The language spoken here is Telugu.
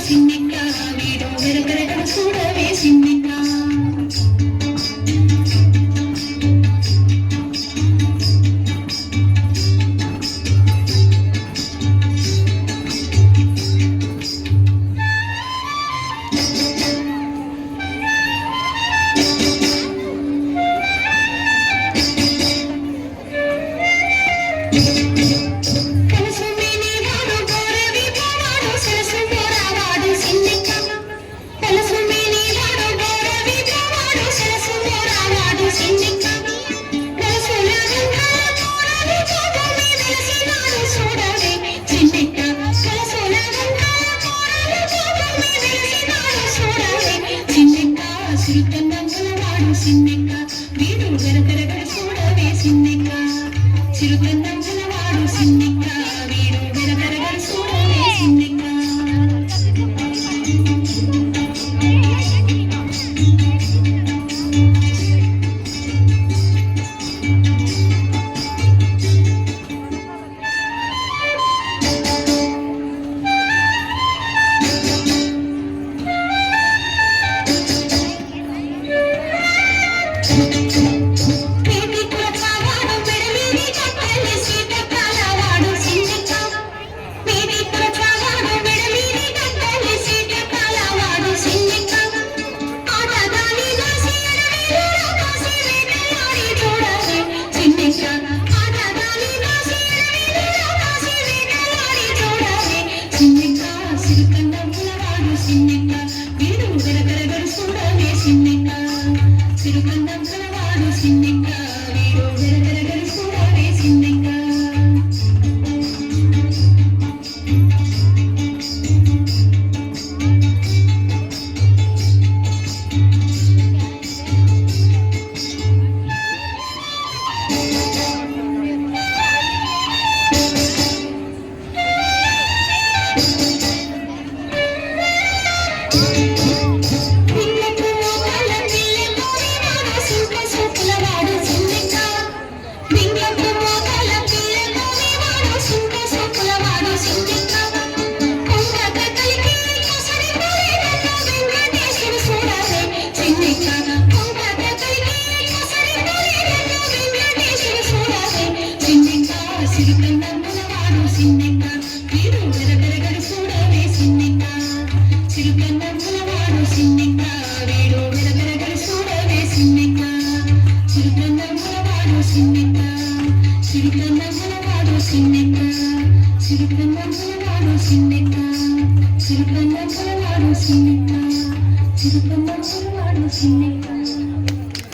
సిన్నెక్క వీడు వెరగరగడ చూడవే సిన్నెక్క సిన్నెక్క వీడు వెరకరగడ చూడవే సిన్నెక్క చిరుకన్నంగుల వాడు సిన్నెక్క వీడు వెరకరగడ చూడవే సిన్నెక్క సిన్నెక్క వీడు వెరగరగడ చూడవే సిన్నెక్క చిరుకన్నం కలవాడు సిన్నెక్క వీడు వెరగరగడ చూడవే సిన్నెక్క సిన్నెక్క వీడు వెరగరగడ చూడవే సిన్నెక్క చిరుకన్నంగుల వాడు సిన్నెక్క వీడు వెరగరగడ చూడవే సిన్నెక్క చిరుకన్నంగుల వాడు సిన్నెక్క చిరుకన్నంగుల వాడు సిన్నెక్క చిరుకన్నంగుల వాడు సిన్నెక్క చిరుకన్నంగుల వాడు సిన్నెక్క చిరుకన్నంగుల వాడు సిన్నెక్క